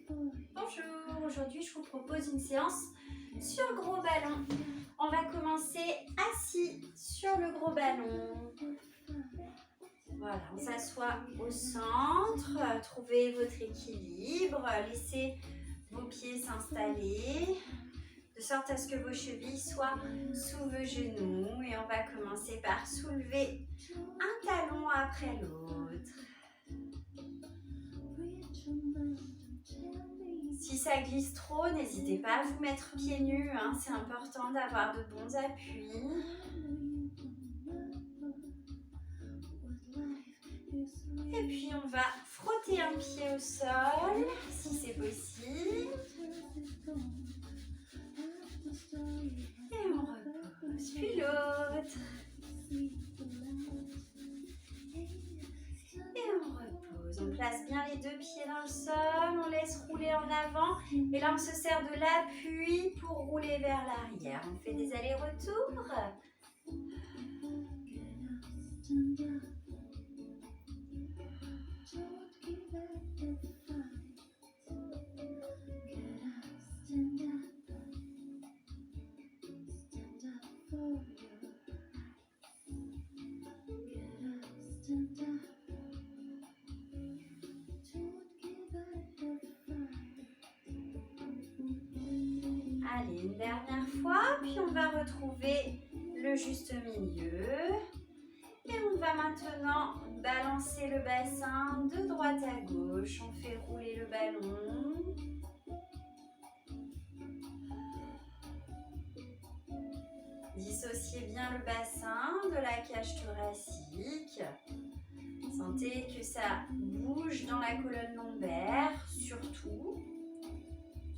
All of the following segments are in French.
Bonjour, aujourd'hui je vous propose une séance sur gros ballon. On va commencer assis sur le gros ballon. Voilà, on s'assoit au centre, trouvez votre équilibre, laissez vos pieds s'installer de sorte à ce que vos chevilles soient sous vos genoux et on va commencer par soulever un talon après l'autre. Si ça glisse trop, n'hésitez pas à vous mettre pieds nus, hein, c'est important d'avoir de bons appuis. Et puis on va frotter un pied au sol, si c'est possible. Et on repose, puis l'autre. Et on repose. On place bien les deux pieds dans le sol, on laisse rouler en avant. Et là, on se sert de l'appui pour rouler vers l'arrière. On fait des allers-retours. Allez, une dernière fois, puis on va retrouver le juste milieu. Et on va maintenant balancer le bassin de droite à gauche. On fait rouler le ballon. Dissociez bien le bassin de la cage thoracique. Sentez que ça bouge dans la colonne lombaire, surtout.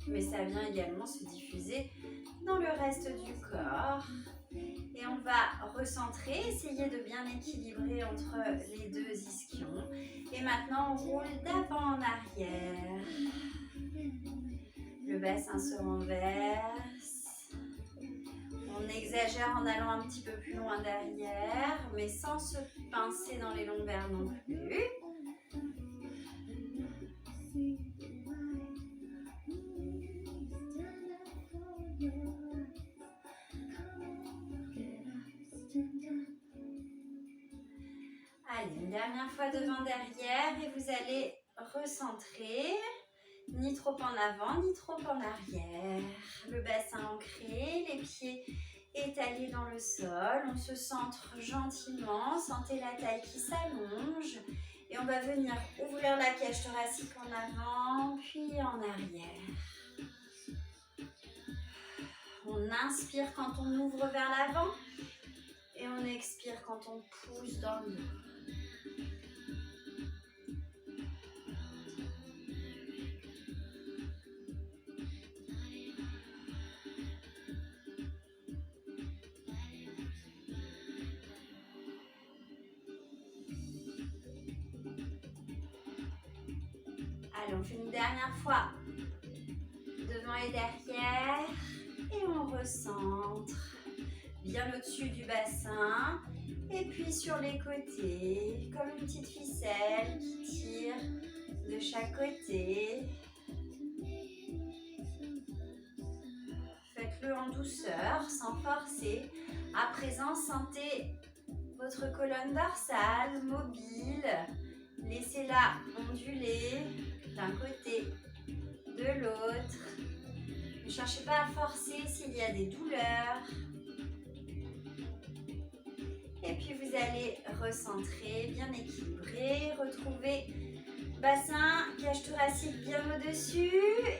Mais ça vient également se diffuser dans le reste du corps. Et on va recentrer, essayer de bien équilibrer entre les deux ischions. Et maintenant, on roule d'avant en arrière. Le bassin se renverse. On exagère en allant un petit peu plus loin derrière, mais sans se pincer dans les lombaires non plus. Allez, une dernière fois devant derrière et vous allez recentrer. Ni trop en avant, ni trop en arrière. Le bassin ancré, les pieds étalés dans le sol. On se centre gentiment. Sentez la taille qui s'allonge. Et on va venir ouvrir la cage thoracique en avant, puis en arrière. On inspire quand on ouvre vers l'avant. Et on expire quand on pousse dans le dos. Allez, on fait une dernière fois devant et derrière et on recentre bien au-dessus du bassin et puis sur les côtés comme une petite ficelle qui tire de chaque côté. Faites-le en douceur, sans forcer. À présent, sentez votre colonne dorsale mobile. Laissez-la onduler d'un côté, de l'autre. Ne cherchez pas à forcer s'il y a des douleurs. Et puis vous allez recentrer, bien équilibrer, retrouver bassin, cage thoracique bien au-dessus.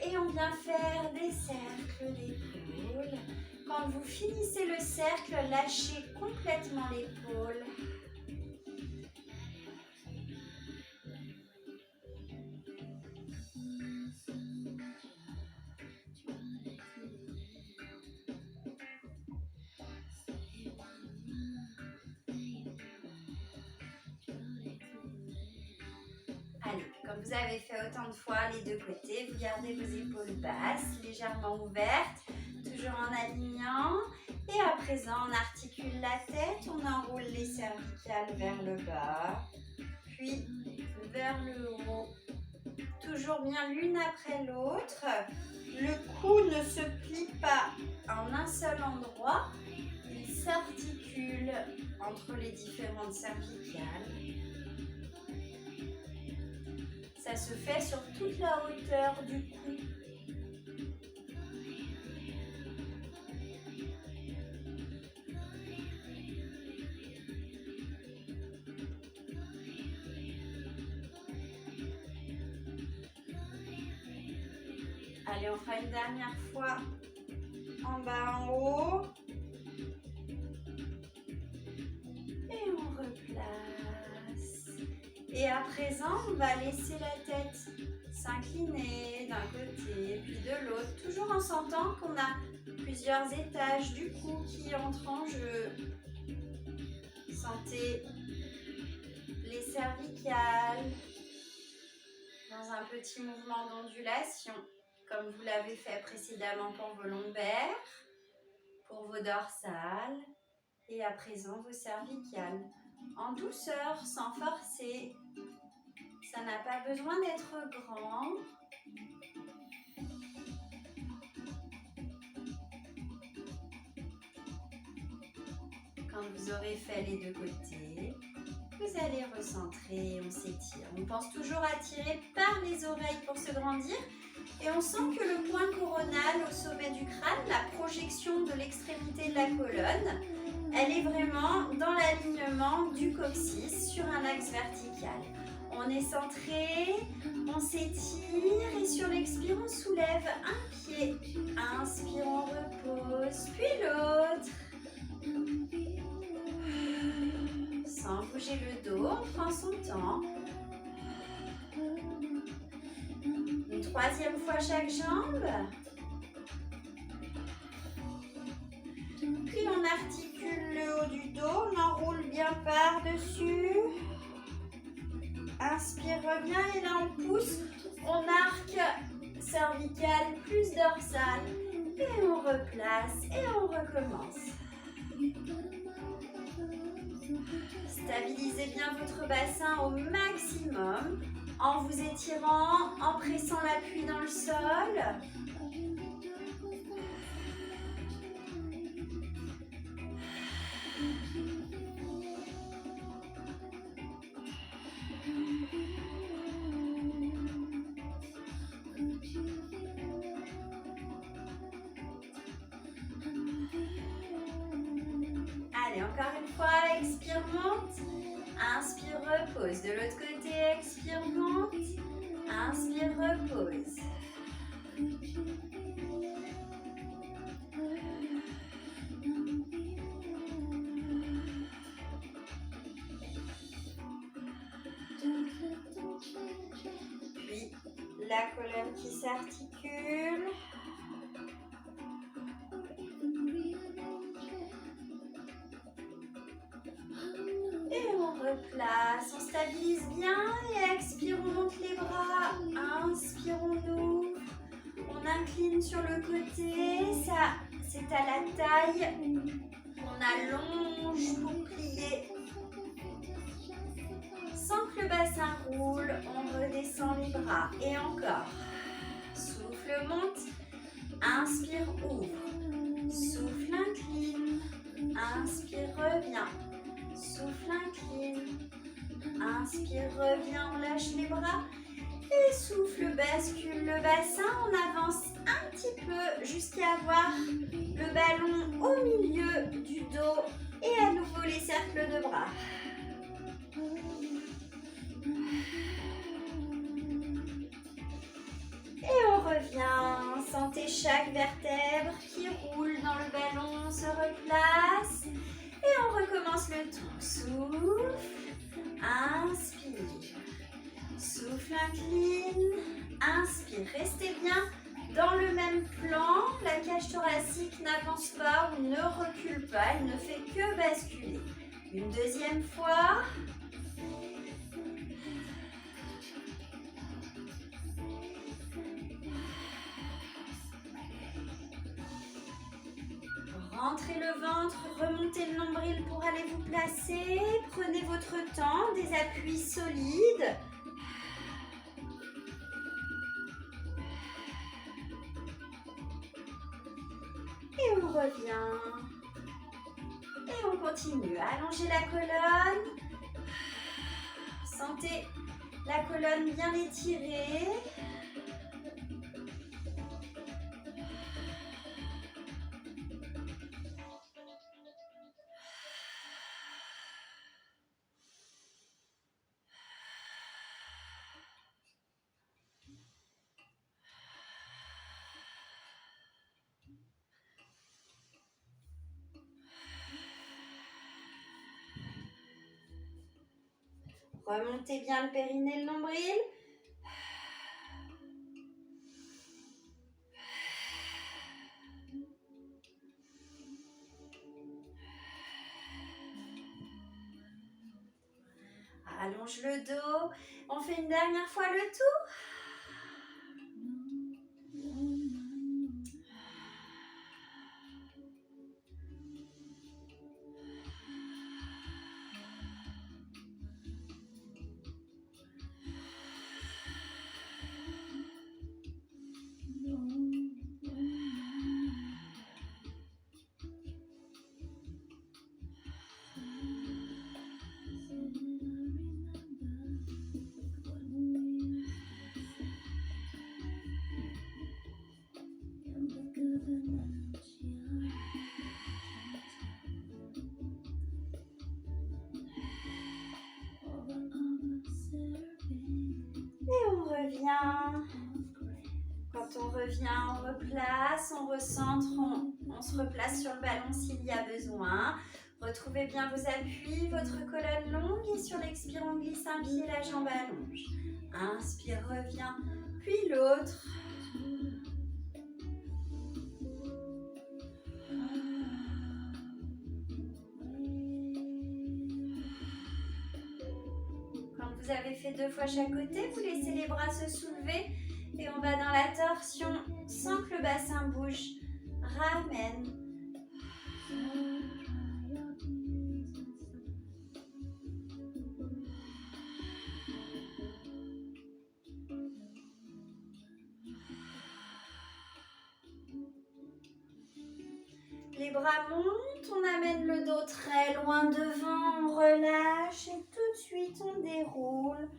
Et on vient faire des cercles d'épaule. Quand vous finissez le cercle, lâchez complètement l'épaule. Allez, comme vous avez fait autant de fois les deux côtés, vous gardez vos épaules basses, légèrement ouvertes, toujours en alignant. Et à présent, on articule la tête, on enroule les cervicales vers le bas, puis vers le haut. Toujours toujours bien l'une après l'autre. Le cou ne se plie pas en un seul endroit. Il s'articule entre les différentes cervicales. Ça se fait sur toute la hauteur du cou. Allez, on fera une dernière fois en bas, en haut. Et on replace. Et à présent, on va laisser la tête s'incliner d'un côté puis de l'autre, toujours en sentant qu'on a plusieurs étages du cou qui entrent en jeu. Sentez les cervicales dans un petit mouvement d'ondulation, comme vous l'avez fait précédemment pour vos lombaires, pour vos dorsales et à présent vos cervicales. En douceur, sans forcer, ça n'a pas besoin d'être grand. Quand vous aurez fait les deux côtés, vous allez recentrer, on s'étire. On pense toujours à tirer par les oreilles pour se grandir. Et on sent que le point coronal au sommet du crâne, la projection de l'extrémité de la colonne, elle est vraiment dans l'alignement du coccyx sur un axe vertical. On est centré, on s'étire et sur l'expire, on soulève un pied. Inspire, on repose, puis l'autre. Sans bouger le dos, on prend son temps. Une troisième fois chaque jambe. Puis on articule le haut du dos, on enroule bien par-dessus. Inspire, reviens et là on pousse. On arque cervical plus dorsale. Et on replace et on recommence. Stabilisez bien votre bassin au maximum en vous étirant, en pressant l'appui dans le sol. Allez, encore une fois, expire, monte. Inspire, repose. De l'autre côté, expire, monte. Inspire, repose. Puis, la colonne qui s'articule. Et on replace, on stabilise bien et expire, on monte les bras, inspire, on ouvre, on incline sur le côté, ça c'est à la taille, on allonge pour plier. Sans que le bassin roule, on redescend les bras et encore. Souffle, monte, inspire, ouvre, souffle, incline, inspire, reviens. Souffle, incline, inspire, reviens, on lâche les bras et souffle, bascule le bassin, on avance un petit peu jusqu'à avoir le ballon au milieu du dos et à nouveau les cercles de bras. Et on revient, sentez chaque vertèbre qui roule dans le ballon, on se replace. Et on recommence le tout. Souffle, inspire. Souffle, incline, inspire. Restez bien dans le même plan. La cage thoracique n'avance pas ou ne recule pas. Elle ne fait que basculer. Une deuxième fois. Rentrez le ventre, remontez le nombril pour aller vous placer. Prenez votre temps, des appuis solides. revient. Et on continue. Allongez la colonne. Sentez la colonne bien étirée. Remontez bien le périnée et le nombril. Allonge le dos. On fait une dernière fois le tour. Et on revient. Quand on revient, on replace, on recentre, on se replace sur le ballon s'il y a besoin. Retrouvez bien vos appuis, votre colonne longue et sur l'expire, on glisse un pied, la jambe allonge. Inspire, reviens, puis l'autre. Quand vous avez fait 2 fois chaque côté, vous laissez les bras se soulever et on va dans la torsion sans que le bassin bouge. Ramène. Les bras montent, on amène le dos très loin devant, on relâche et tout de suite on déroule,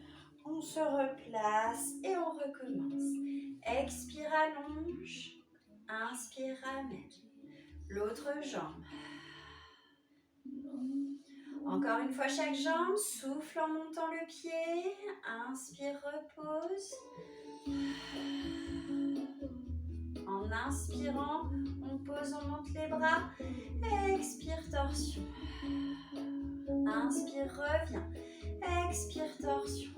on se replace et on recommence. Expire, allonge, inspire, ramène. L'autre jambe. Encore une fois chaque jambe, souffle en montant le pied, inspire, repose. En inspirant, on pose, on monte les bras. Expire, torsion. Inspire, reviens. Expire, torsion.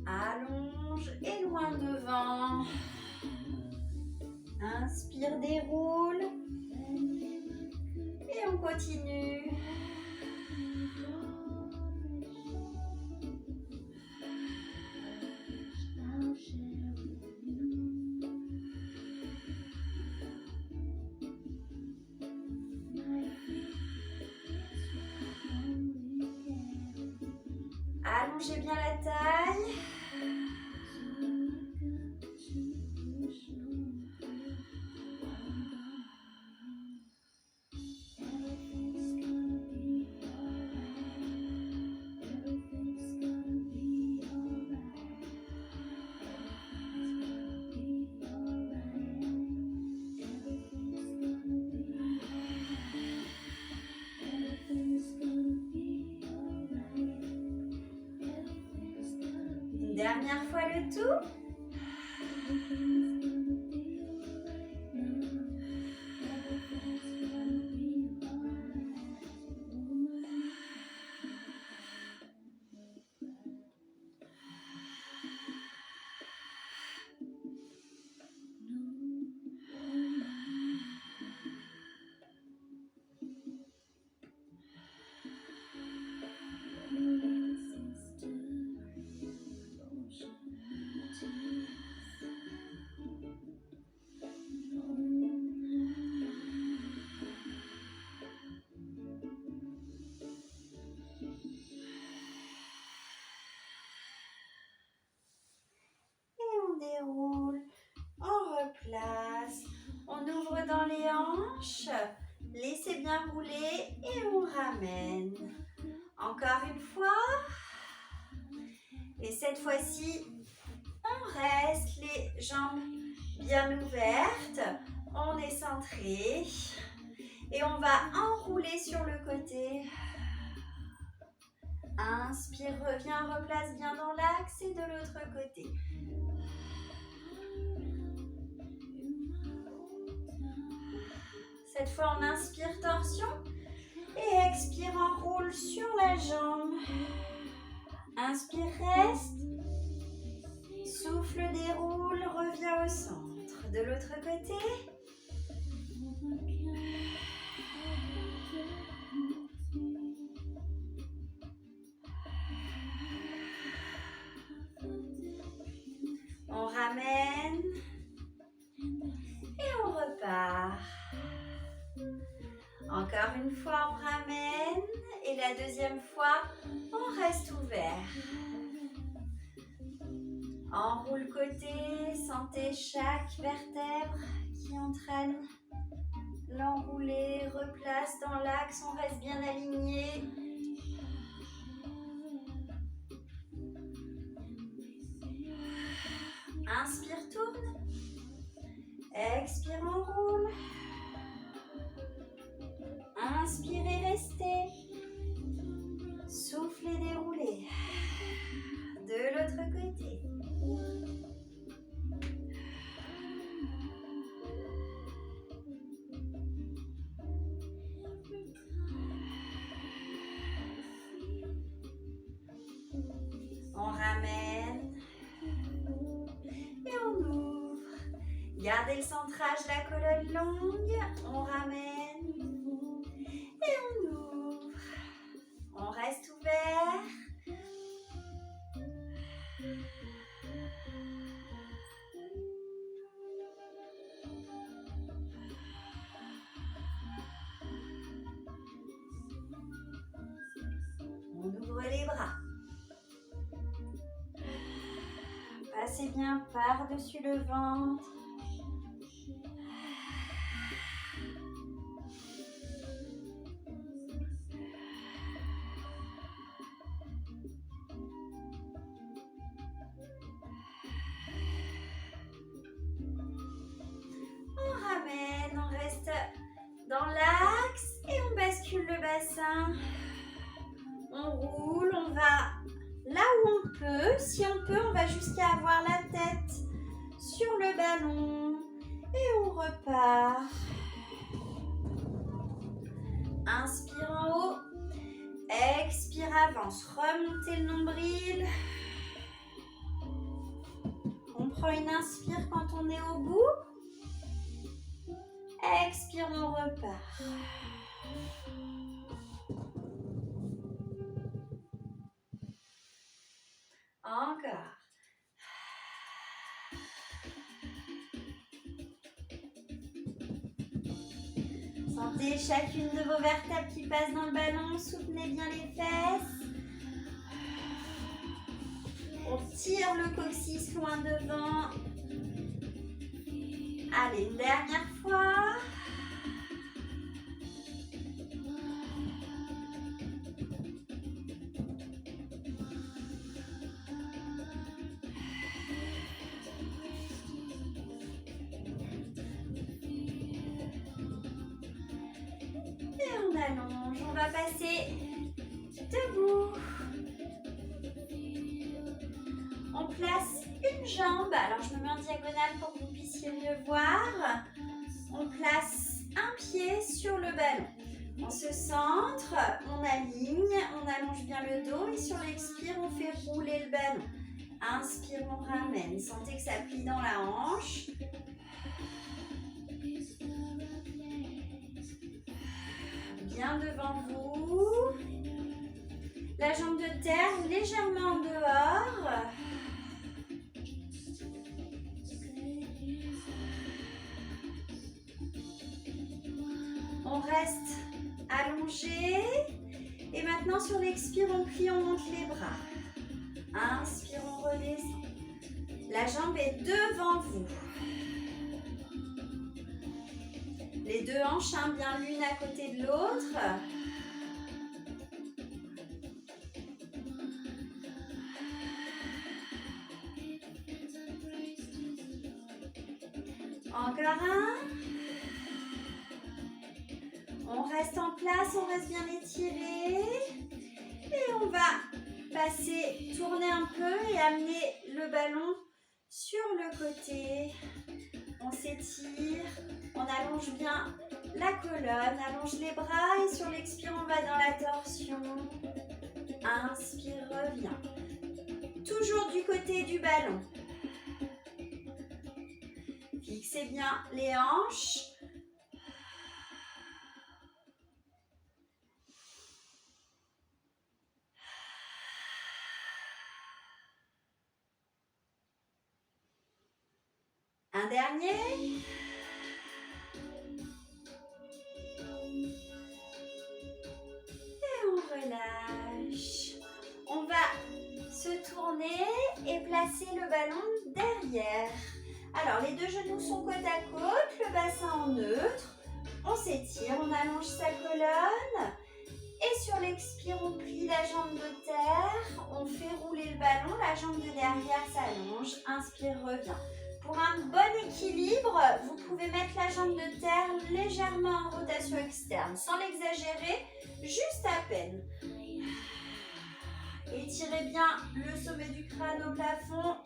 Allonge et loin devant. Inspire, déroule. Et on continue. Allongez bien la taille. Dernière fois le tout. hanche. Laissez bien rouler et on ramène. Encore une fois. Et cette fois-ci, on reste les jambes bien ouvertes. On est centré. Et on va enrouler sur le côté. Inspire, reviens, replace bien dans l'axe et de l'autre côté. Cette fois, on inspire torsion et expire, enroule sur la jambe. Inspire, reste. Souffle, déroule, reviens au centre. De l'autre côté. On ramène et on repart. Encore une fois, on ramène et la deuxième fois, on reste ouvert. Enroule côté, sentez chaque vertèbre qui entraîne l'enroulé, replace dans l'axe, on reste bien aligné. Inspire, tourne. Expire, enroule. Inspirez, restez. Soufflez, déroulez. De l'autre côté. On ramène. Et on ouvre. Gardez le centrage de la colonne longue. On ramène. Et on ouvre. On reste ouvert. On ouvre les bras. Passez bien par-dessus le ventre. On ramène, on reste dans l'axe et on bascule le bassin. On roule, on va là où on peut. Si on peut, on va jusqu'à avoir la tête sur le ballon. Et on repart. Inspire en haut. Expire, avance. Remontez le nombril. On prend une inspire quand on est au bout. Expire, on repart. Encore. Sentez chacune de vos vertèbres qui passe dans le ballon. Soutenez bien les fesses. On tire le coccyx loin devant. Allez, une dernière fois. Allonge, on va passer debout. On place une jambe, alors je me mets en diagonale pour que vous puissiez mieux voir. On place un pied sur le ballon. On se centre, on aligne, on allonge bien le dos et sur l'expire, on fait rouler le ballon. Inspire, on ramène. Sentez que ça plie dans la hanche. Bien devant vous. La jambe de terre légèrement en dehors. On reste allongé. Et maintenant sur l'expire, on plie, on monte les bras. Inspire, on redescend. La jambe est devant vous. Les deux hanches, hein, bien l'une à côté de l'autre. Encore un. On reste en place, on reste bien étiré. Et on va passer, tourner un peu et amener le ballon sur le côté. On s'étire, on allonge bien la colonne, allonge les bras et sur l'expire, on va dans la torsion. Inspire, reviens. Toujours du côté du ballon. Fixez bien les hanches. Un dernier. Et on relâche. On va se tourner et placer le ballon derrière. Alors, les deux genoux sont côte à côte, le bassin en neutre. On s'étire, on allonge sa colonne. Et sur l'expire, on plie la jambe de terre. On fait rouler le ballon, la jambe de derrière s'allonge. Inspire, reviens. Pour un bon équilibre, vous pouvez mettre la jambe de terre légèrement en rotation externe, sans l'exagérer, juste à peine. Étirez bien le sommet du crâne au plafond.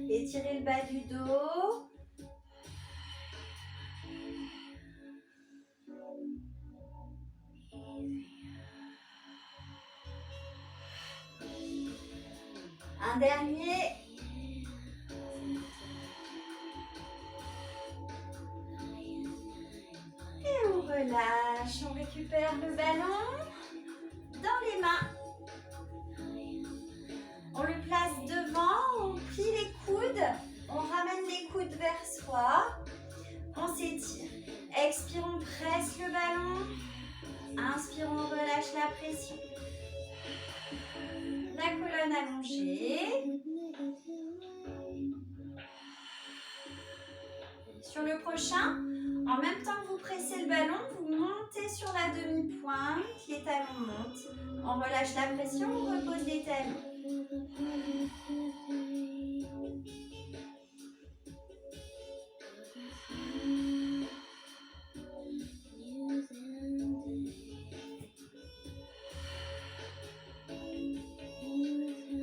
Étirez le bas du dos. Un dernier. Et on relâche. On récupère le ballon dans les mains. On le place devant, on plie les coudes, on ramène les coudes vers soi, on s'étire. Expire, on presse le ballon. Inspire, on relâche la pression. La colonne allongée. Sur le prochain, en même temps que vous pressez le ballon, vous montez sur la demi-pointe, les talons montent. On relâche la pression, on repose les talons.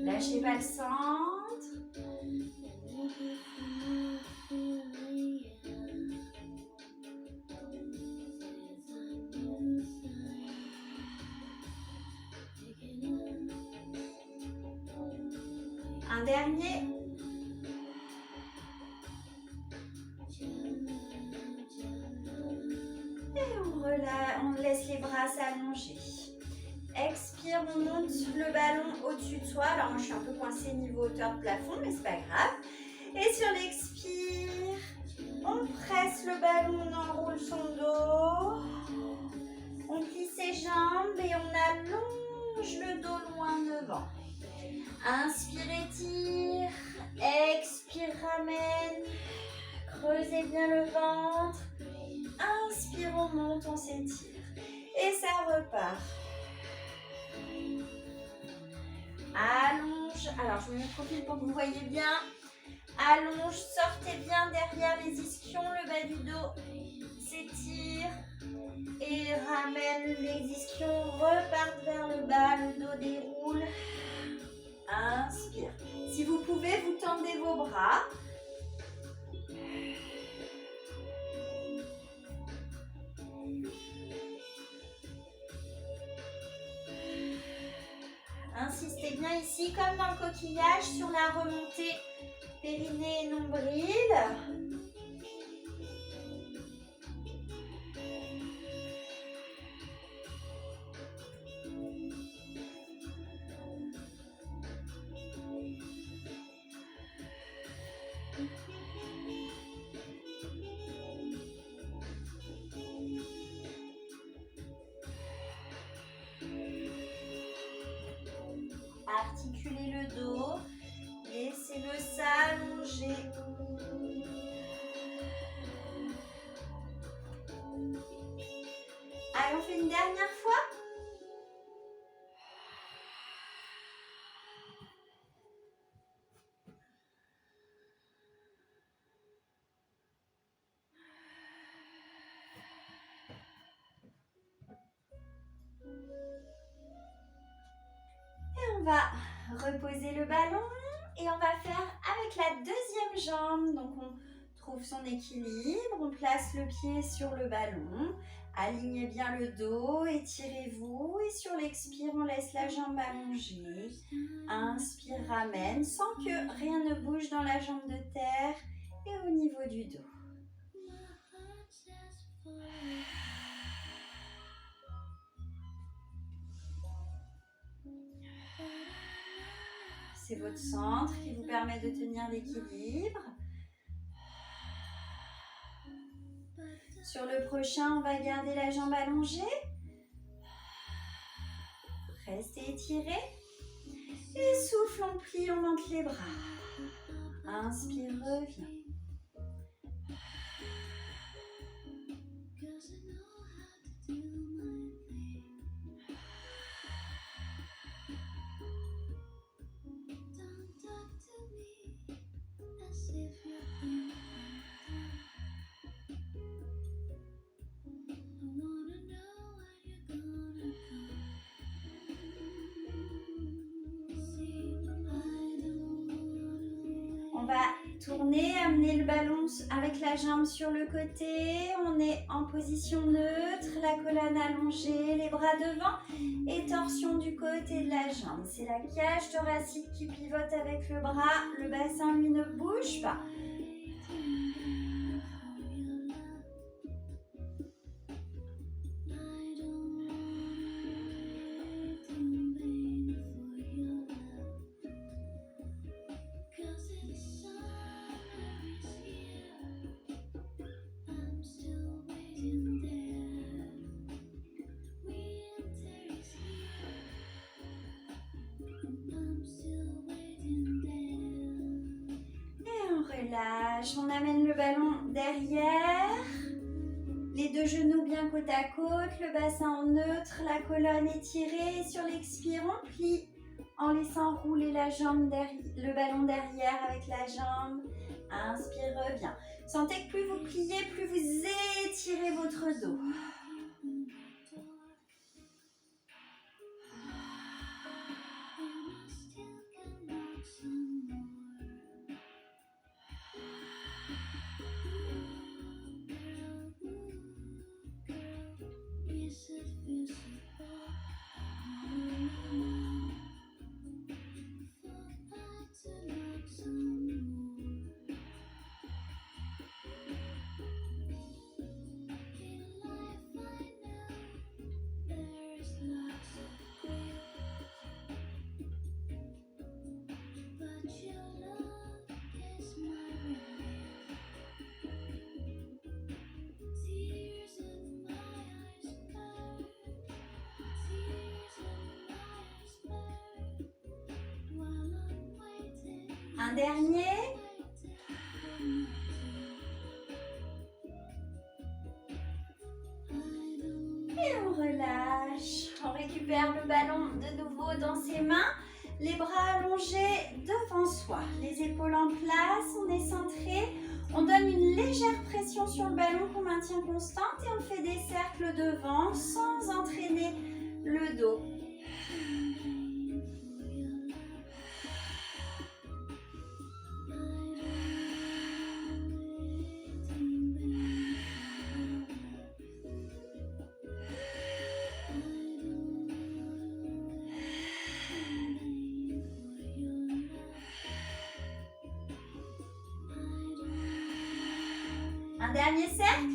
Lâchez pas le centre. Un dernier. Et on laisse les bras s'allonger. Expire, on monte le ballon au-dessus de soi. Alors moi je suis un peu coincée niveau hauteur de plafond, mais c'est pas grave. Et sur l'expire, on presse le ballon, on enroule son dos. On plie ses jambes et on allonge le dos loin devant. Inspire, étire. Expire, ramène. Creusez bien le ventre. Inspire, on monte, on s'étire. Et ça repart. Allonge. Alors, je me mets de profil pour que vous voyez bien. Allonge, sortez bien derrière les ischions. Le bas du dos s'étire. Et ramène les ischions. Repartent vers le bas. Le dos déroule. Inspire. Si vous pouvez, vous tendez vos bras. Insistez bien ici, comme dans le coquillage, sur la remontée périnée et nombril. Articulez le dos, laissez-le s'allonger. Allez, on fait une dernière fois. Et on va reposer le ballon et on va faire avec la deuxième jambe. Donc on trouve son équilibre, on place le pied sur le ballon, alignez bien le dos, étirez-vous et sur l'expire on laisse la jambe allongée. Inspire, ramène sans que rien ne bouge dans la jambe de terre et au niveau du dos. C'est votre centre qui vous permet de tenir l'équilibre. Sur le prochain, on va garder la jambe allongée. Restez étiré. Et souffle, on plie, on monte les bras. Inspire, reviens. On va tourner, amener le ballon avec la jambe sur le côté. On est en position neutre, la colonne allongée, les bras devant et torsion du côté de la jambe. C'est la cage thoracique qui pivote avec le bras. Le bassin, lui, ne bouge pas. Relâche, on amène le ballon derrière, les deux genoux bien côte à côte, le bassin en neutre, la colonne étirée et sur l'expire on plie en laissant rouler la jambe le ballon derrière avec la jambe. Inspire, reviens. Sentez que plus vous pliez, plus vous étirez votre dos. Un dernier. Et on relâche. On récupère le ballon de nouveau dans ses mains. Les bras allongés devant soi. Les épaules en place. On est centré. On donne une légère pression sur le ballon qu'on maintient constante. Et on fait des cercles devant sans entraîner le dos. Un dernier cercle.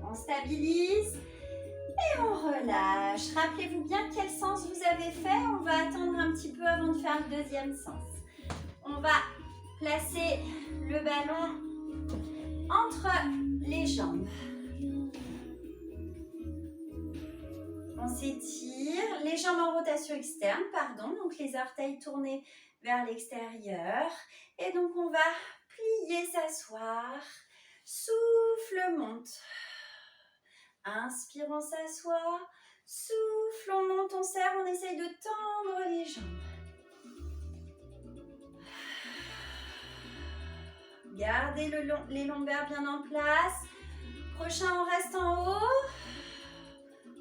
On stabilise et on relâche. Rappelez-vous bien quel sens vous avez fait. On va attendre un petit peu avant de faire le deuxième sens. On va placer le ballon entre les jambes. On s'étire, les jambes en rotation externe, pardon, donc les orteils tournés vers l'extérieur. Et donc on va plier, s'asseoir. Souffle, monte. Inspire, on s'assoit. Souffle, on monte, on serre, on essaye de tendre les jambes. Gardez les lombaires bien en place. Prochain, on reste en haut.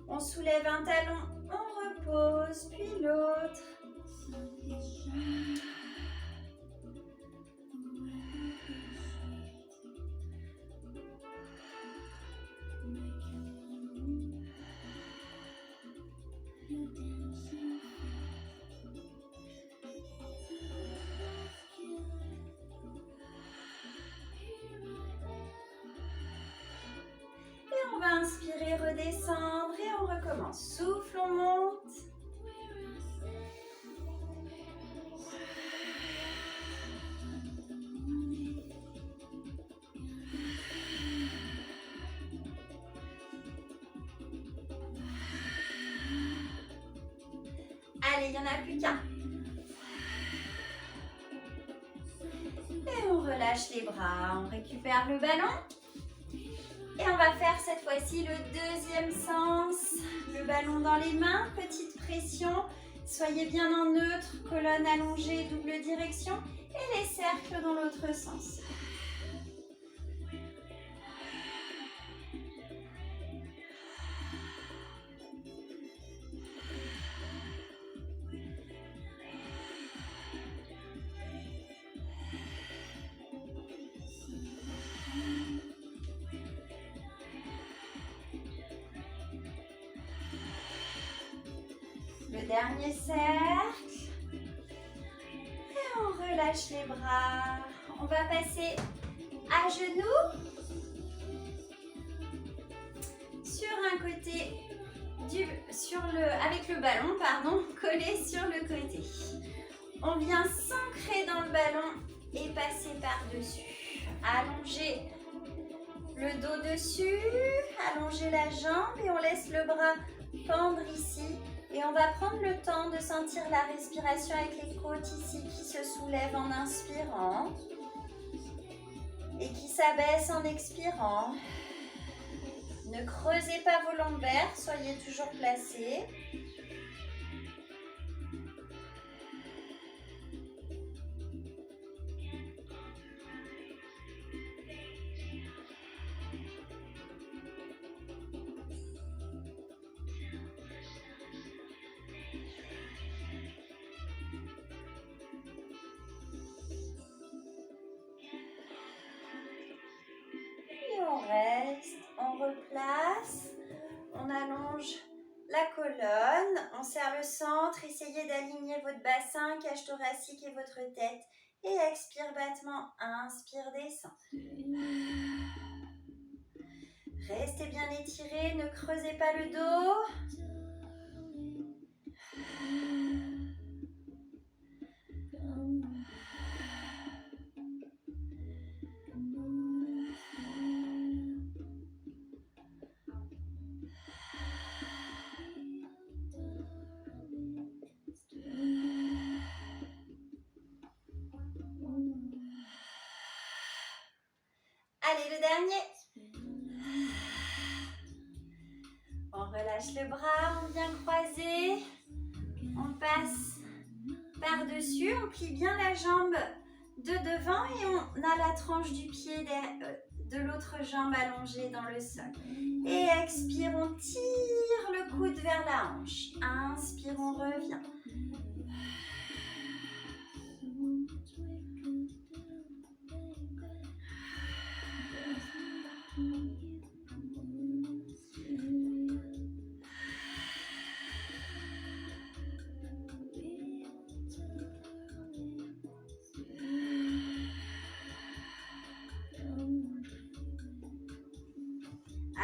On soulève un talon, on repose, puis l'autre. On va inspirer, redescendre et on recommence. Souffle, on monte. Allez, il n'y en a plus qu'un. Et on relâche les bras, on récupère le ballon. Et on va faire cette fois-ci le deuxième sens. Le ballon dans les mains, petite pression. Soyez bien en neutre, colonne allongée, double direction. Et les cercles dans l'autre sens. Le dernier cercle. Et on relâche les bras. On va passer à genoux. Sur un côté, avec le ballon, pardon, collé sur le côté. On vient s'ancrer dans le ballon et passer par-dessus. Allonger le dos dessus, allonger la jambe et on laisse le bras pendre ici. Et on va prendre le temps de sentir la respiration avec les côtes ici qui se soulèvent en inspirant et qui s'abaissent en expirant. Ne creusez pas vos lombaires, soyez toujours placés. On reste, on replace, on allonge la colonne, on serre le centre, essayez d'aligner votre bassin, cage thoracique et votre tête. Et expire, battement, inspire, descend. Restez bien étiré, ne creusez pas le dos. Allez, le dernier. On relâche le bras, on vient croiser. On passe par-dessus, on plie bien la jambe de devant et on a la tranche du pied de l'autre jambe allongée dans le sol. Et expire, on tire le coude vers la hanche. Inspire, on revient.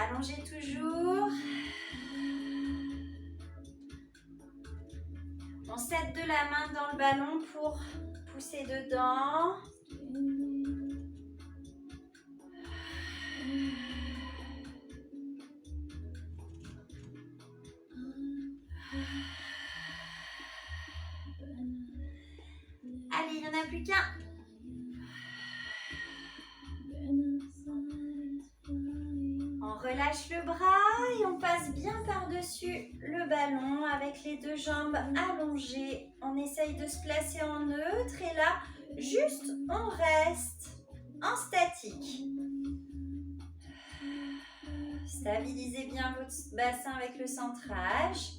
Allongez toujours. On s'aide de la main dans le ballon pour pousser dedans. Allez, il n'y en a plus qu'un. On relâche le bras et on passe bien par-dessus le ballon avec les deux jambes allongées. On essaye de se placer en neutre et là, juste on reste en statique. Stabilisez bien votre bassin avec le centrage.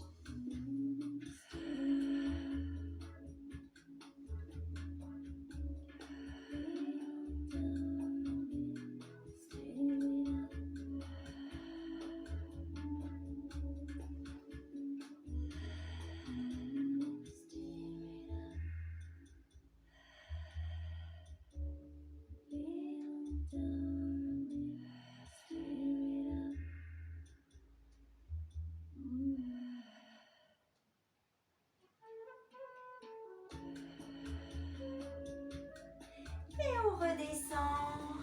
On redescend.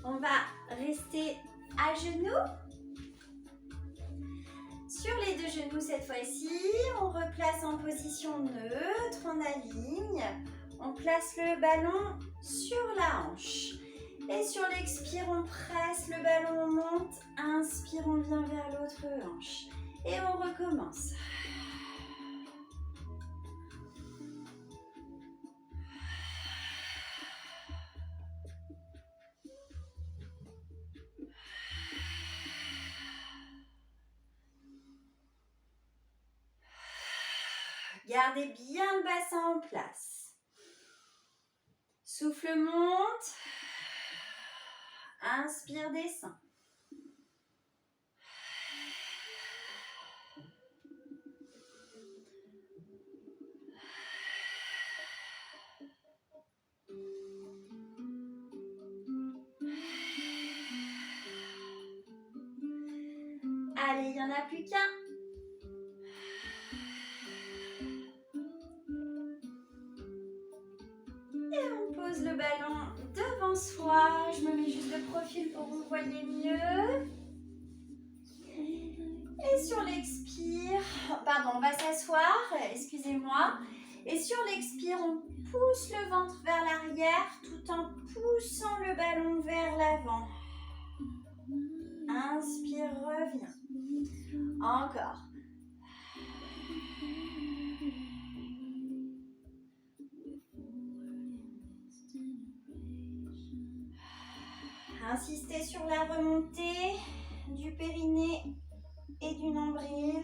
On va rester à genoux. Sur les deux genoux cette fois-ci, on replace en position neutre, on aligne. On place le ballon sur la hanche. Et sur l'expire, on presse le ballon, on monte. Inspire, on vient vers l'autre hanche. Et on recommence. Gardez bien le bassin en place. Souffle monte. Inspire, descend. Allez, il n'y en a plus qu'un. Le ballon devant soi, je me mets juste de profil pour que vous voyez mieux. Et sur l'expire, pardon, on va s'asseoir, excusez-moi. Et sur l'expire, on pousse le ventre vers l'arrière tout en poussant le ballon vers l'avant. Inspire, reviens. Encore. Insistez sur la remontée du périnée et du nombril.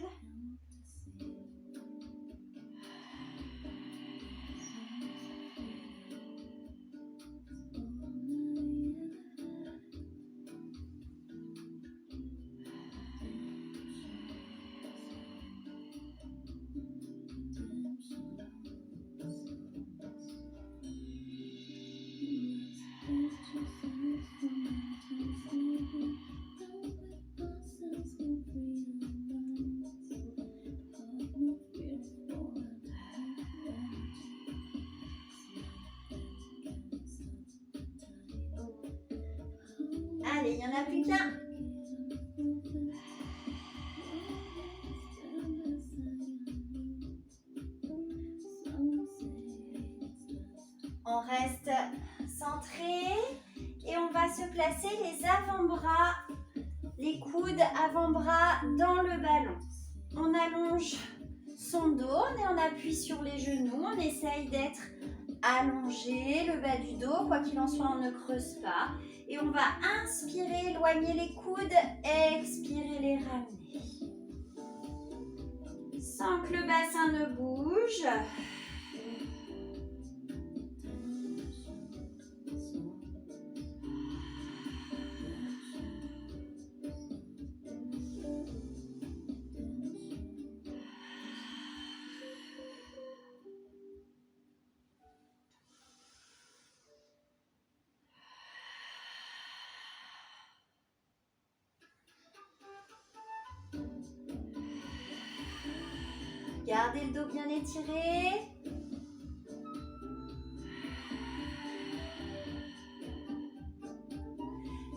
Allez, il n'y en a plus qu'un. On reste centré et on va se placer les avant-bras, les coudes avant-bras dans le ballon. On allonge son dos et on appuie sur les genoux. On essaye d'être allongé, le bas du dos, quoi qu'il en soit, on ne creuse pas. Et on va inspirer, éloigner les coudes, expirer, les ramener. Sans que le bassin ne bouge. Gardez le dos bien étiré.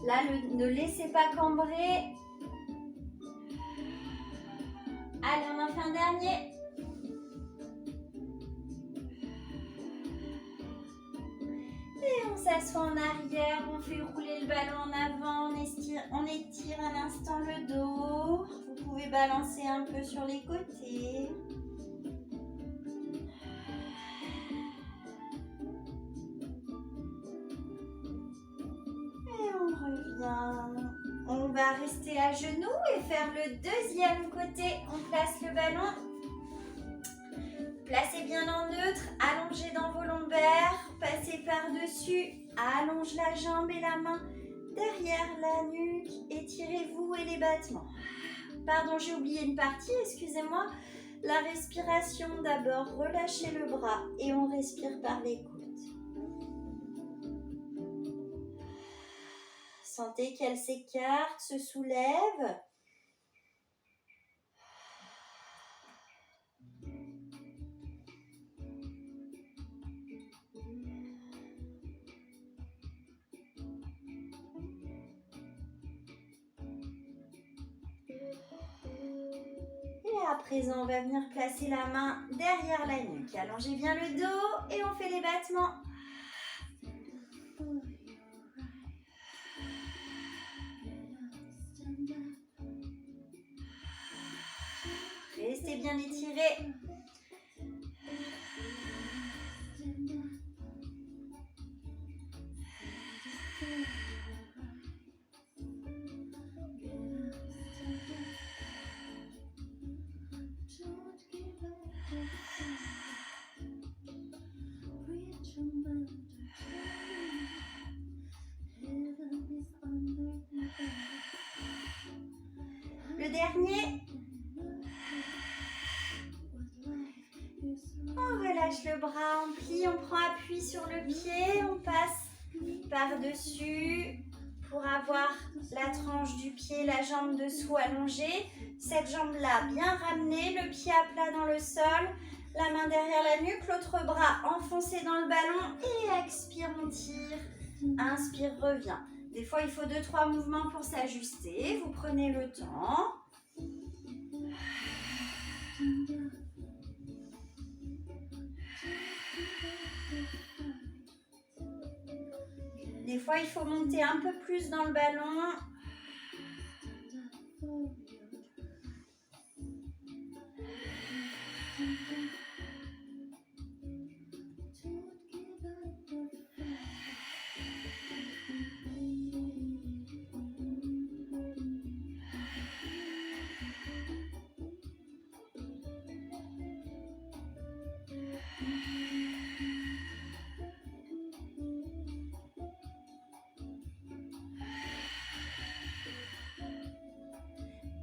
Là, ne laissez pas cambrer. Allez, on en fait un dernier. Et on s'assoit en arrière, on fait rouler le ballon en avant, on étire à l'instant le dos. Vous pouvez balancer un peu sur les côtés. Et on revient. On va rester à genoux et faire le deuxième côté. On place le ballon. Placez bien en neutre, allongez dans vos lombaires, passez par-dessus, allonge la jambe et la main derrière la nuque, étirez-vous et les battements. Pardon, j'ai oublié une partie, excusez-moi. La respiration d'abord, relâchez le bras et on respire par les côtes. Sentez qu'elle s'écarte, se soulève. À présent, on va venir placer la main derrière la nuque. Allongez bien le dos et on fait les battements. Restez bien étirés. Le dernier. On relâche le bras, on plie, on prend appui sur le pied, on passe par-dessus pour avoir la tranche du pied, la jambe dessous allongée. Cette jambe-là bien ramenée, le pied à plat dans le sol, la main derrière la nuque, l'autre bras enfoncé dans le ballon et expire, on tire. Inspire, revient. Des fois, il faut 2-3 mouvements pour s'ajuster. Vous prenez le temps. Des fois, il faut monter un peu plus dans le ballon.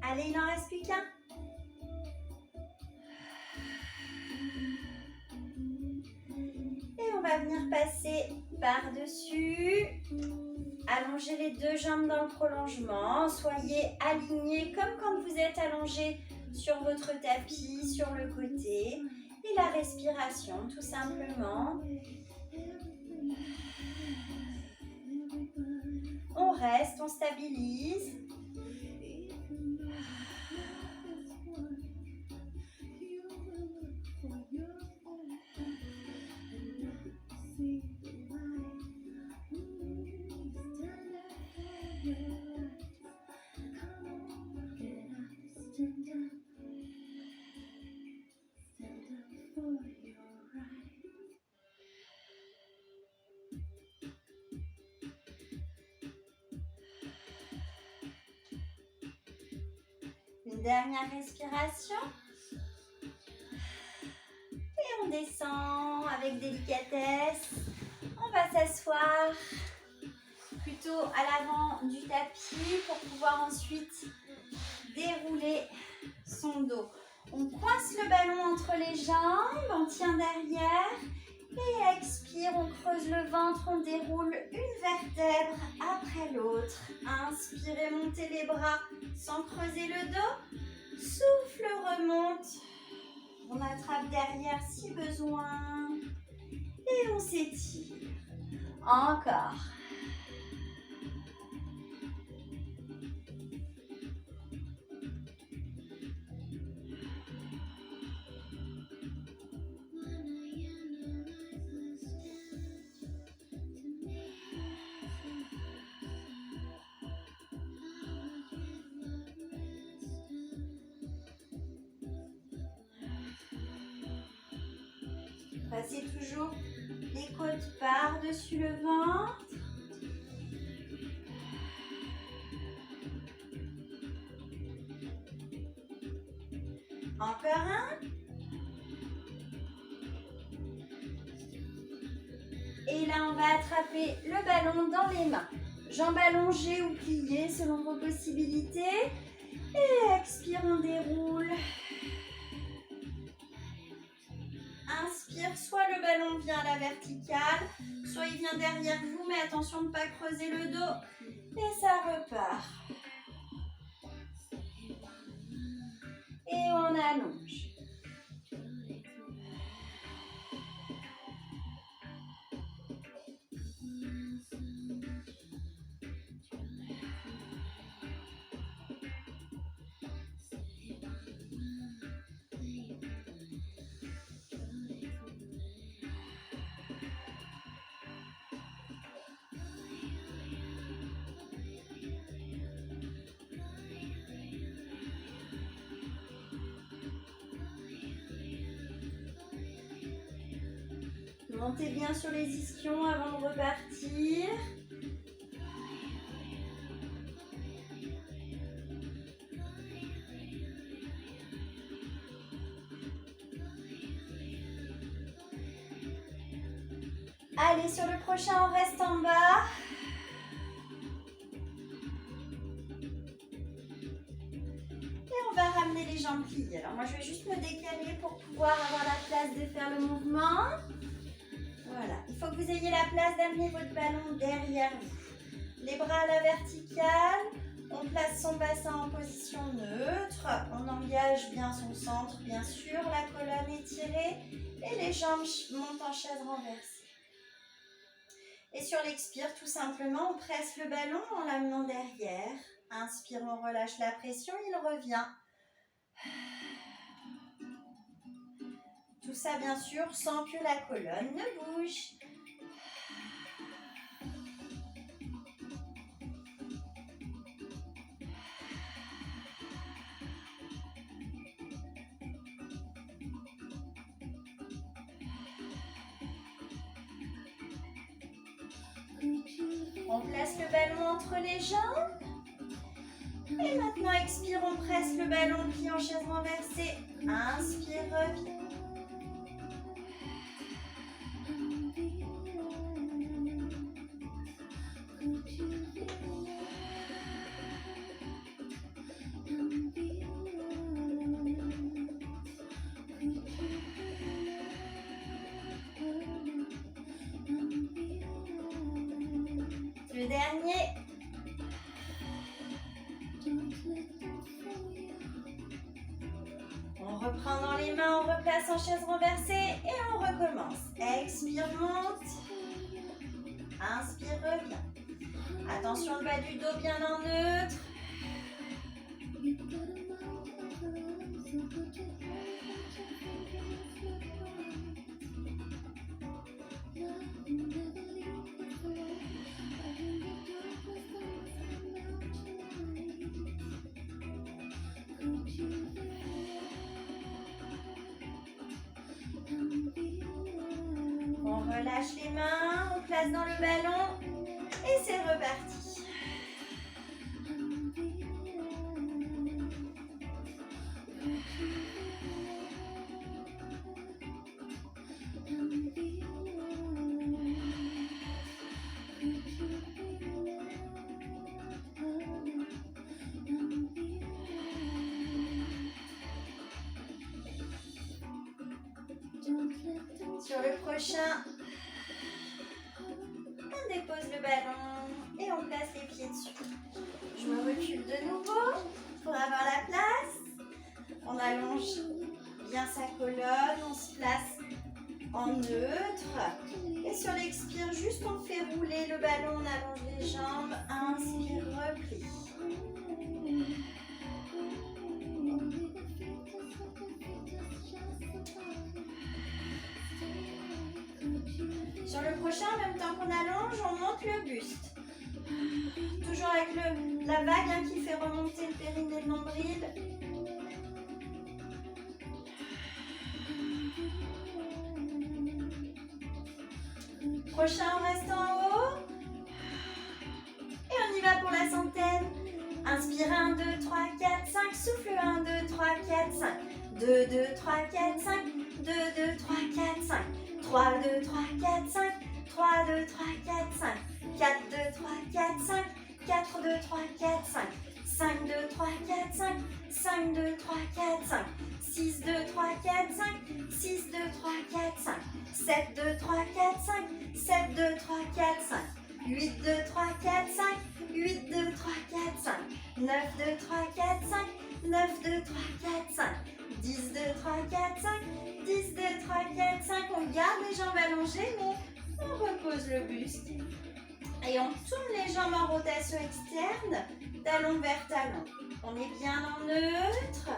Allez, il n'en reste plus qu'un. Et on va venir passer par-dessus. Allongez les deux jambes dans le prolongement. Soyez alignés comme quand vous êtes allongé sur votre tapis, sur le côté. Et la respiration, tout simplement. On reste, on stabilise. Une dernière respiration. Et on descend avec délicatesse. On va s'asseoir plutôt à l'avant du tapis pour pouvoir ensuite dérouler son dos. On coince le ballon entre les jambes, on tient derrière et expire, on creuse le ventre, on déroule une vertèbre après l'autre. Inspirez, montez les bras sans creuser le dos. Souffle, remonte. On rattrape derrière si besoin. Et on s'étire. Encore. Passez toujours les côtes par-dessus le ventre. Encore un. Et là, on va attraper le ballon dans les mains. Jambes allongées ou pliées selon vos possibilités. Et expire, on déroule. Inspire, soit le ballon vient à la verticale, soit il vient derrière vous, mais attention de ne pas creuser le dos. Et ça repart. Et on allonge. Montez bien sur les ischions avant de repartir. Allez, sur le prochain, on reste en bas. Et on va ramener les jambes pliées. Alors moi, je vais juste me décaler pour pouvoir avoir la place de faire le mouvement. Voilà, il faut que vous ayez la place d'amener votre ballon derrière vous. Les bras à la verticale, on place son bassin en position neutre, on engage bien son centre, bien sûr, la colonne étirée et les jambes montent en chaise renversée. Et sur l'expire, tout simplement, on presse le ballon en l'amenant derrière. Inspire, on relâche la pression, il revient. Tout ça, bien sûr, sans que la colonne ne bouge. On place le ballon entre les jambes. Et maintenant, expire, on presse le ballon, pied en chaise renversée. Inspire, reviens. Le dernier. On reprend dans les mains, on replace en chaise renversée et on recommence. Expire, monte. Inspire, reviens. Attention, le bas du dos bien en neutre. On relâche les mains, on place dans le ballon et c'est reparti. Sur le prochain, on dépose le ballon et on place les pieds dessus. Je me recule de nouveau pour avoir la place. On allonge bien sa colonne, on se place en neutre. Et sur l'expire, juste on fait rouler le ballon, on allonge les jambes. Inspire, replie. Sur le prochain, en même temps qu'on allonge, on monte le buste. Toujours avec la vague qui fait remonter le périnée, le nombril. Prochain, on reste en haut. Et on y va pour la centaine. Inspire 1, 2, 3, 4, 5. Souffle 1, 2, 3, 4, 5. 2, 2, 3, 4, 5. 2, 2, 3, 4, 5. 3, 2, 3, 4, 5. 3, 2, 3, 4, 5. 4, 2, 3, 4, 5. 4, 2, 3, 4, 5. 5, 2, 3, 4, 5. 5, 2, 3, 4, 5. 6, 2, 3, 4, 5. 6, 2, 3, 4, 5. 7, 2, 3, 4, 5. 7, 2, 3, 4, 5. 8, 2, 3, 4, 5. 8, 2, 3, 4, 5. 9, 2, 3, 4, 5. 9, 2, 3, 4, 5. 10, 2, 3, 4, 5. 10, 2, 3, 4, 5. On garde les jambes allongées, mais on repose le buste. Et on tourne les jambes en rotation externe, talon vers talon. On est bien en neutre.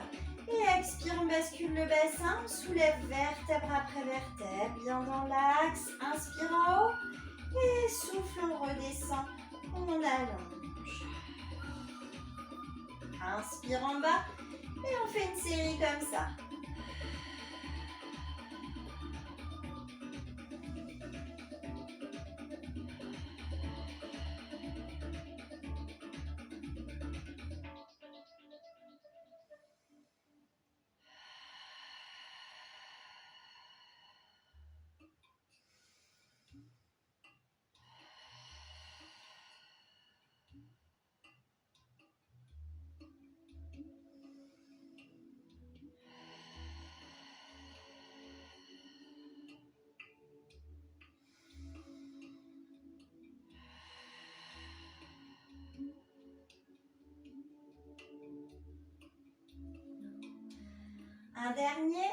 Et expire, on bascule le bassin, on soulève vertèbre après vertèbre, bien dans l'axe. Inspire en haut. Et souffle, on redescend, on allonge. Inspire en bas. Et on fait une série comme ça. Un dernier.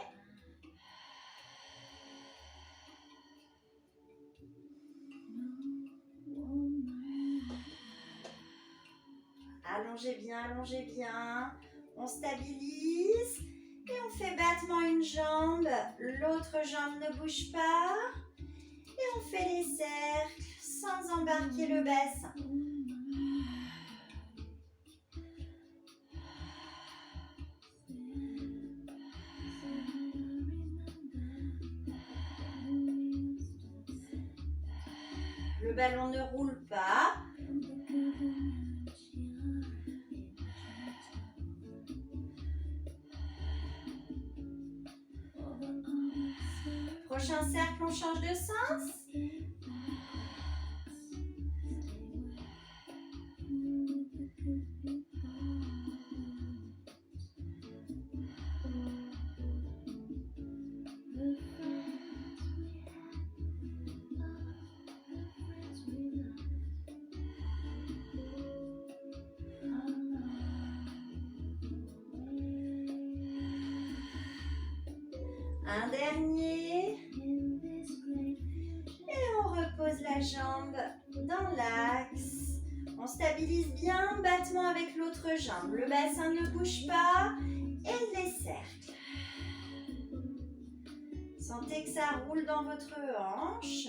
Allongez bien. On stabilise. Et on fait battement une jambe. L'autre jambe ne bouge pas. Et on fait les cercles sans embarquer le bassin. Le ballon ne roule pas. Prochain cercle, on change de sens. Un dernier. Et on repose la jambe dans l'axe. On stabilise bien, battement avec l'autre jambe. Le bassin ne bouge pas. Et les cercles. Sentez que ça roule dans votre hanche.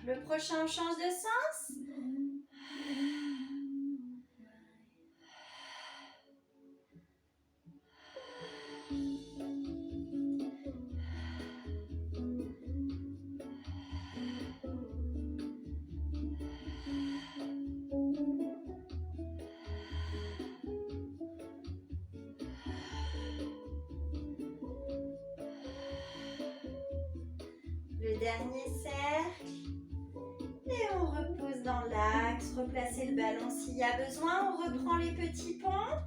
Le prochain, on change de sens. Le dernier cercle. Et on repose dans l'axe, replacer le ballon s'il y a besoin. On reprend les petits ponts.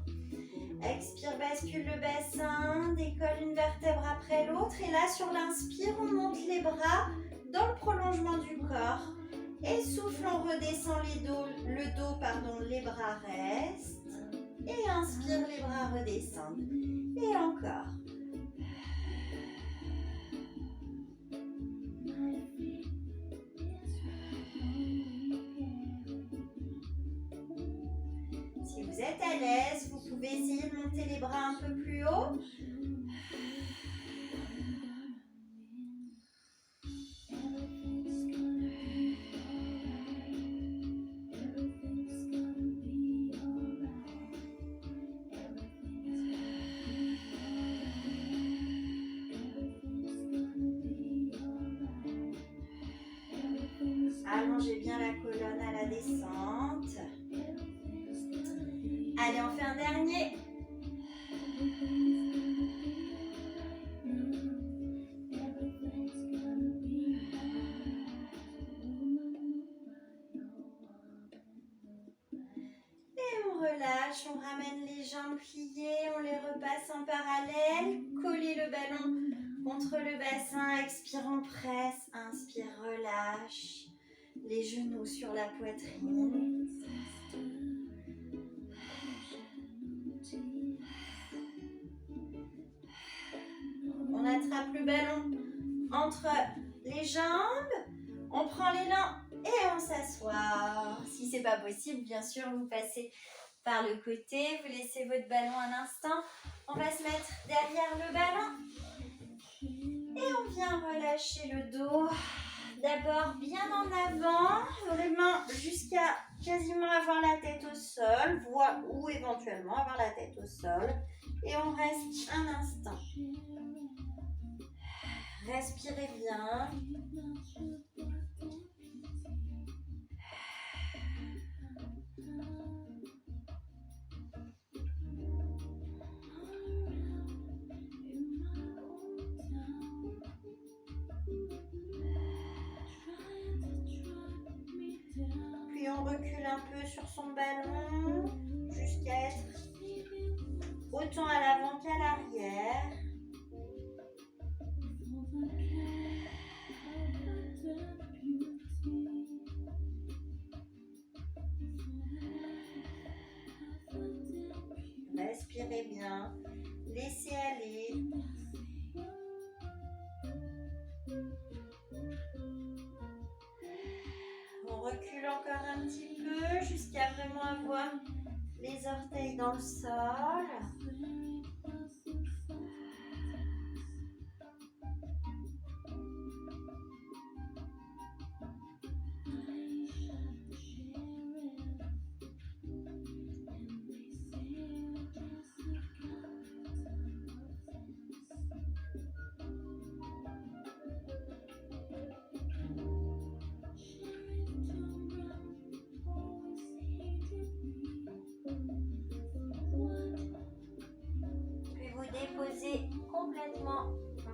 Expire, bascule le bassin, décolle une vertèbre après l'autre. Et là, sur l'inspire, on monte les bras dans le prolongement du corps. Et souffle, on redescend les les bras restent. Et inspire, les bras redescendent. Et encore. Si vous êtes à l'aise, vous pouvez essayer de monter les bras un peu plus haut. Allongez bien la colonne à la descente. Allez, on fait un dernier. Et on relâche, on ramène les jambes pliées, on les repasse en parallèle. Collez le ballon contre le bassin, expire, on presse, inspire, relâche. Les genoux sur la poitrine. On attrape le ballon entre les jambes, on prend l'élan et on s'assoit. Si c'est pas possible, bien sûr, vous passez par le côté, vous laissez votre ballon un instant. On va se mettre derrière le ballon et on vient relâcher le dos. D'abord bien en avant, les mains jusqu'à quasiment avoir la tête au sol, ou éventuellement avoir la tête au sol. Et on reste un instant. Respirez bien. Puis on recule un peu sur son ballon jusqu'à être autant à l'avant qu'à l'arrière. Respirez bien, laissez aller. On recule encore un petit peu jusqu'à vraiment avoir les orteils dans le sol. Déposez complètement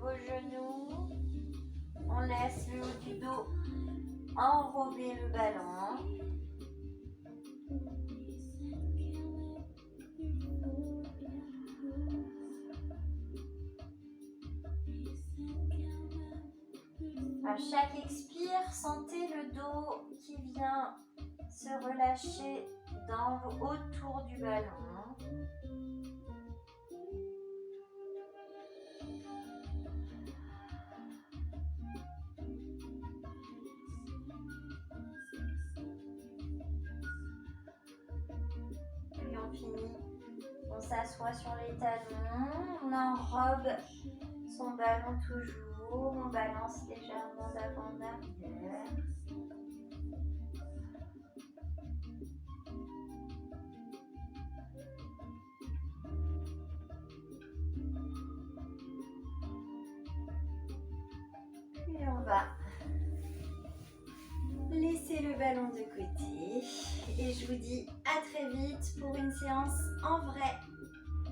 vos genoux. On laisse le haut du dos enrober le ballon. À chaque expire, sentez le dos qui vient se relâcher autour du ballon. On s'assoit sur les talons, on enrobe son ballon toujours, on balance légèrement d'avant en arrière. Et on va laisser le ballon de côté. Et je vous dis à très vite pour une séance en vrai.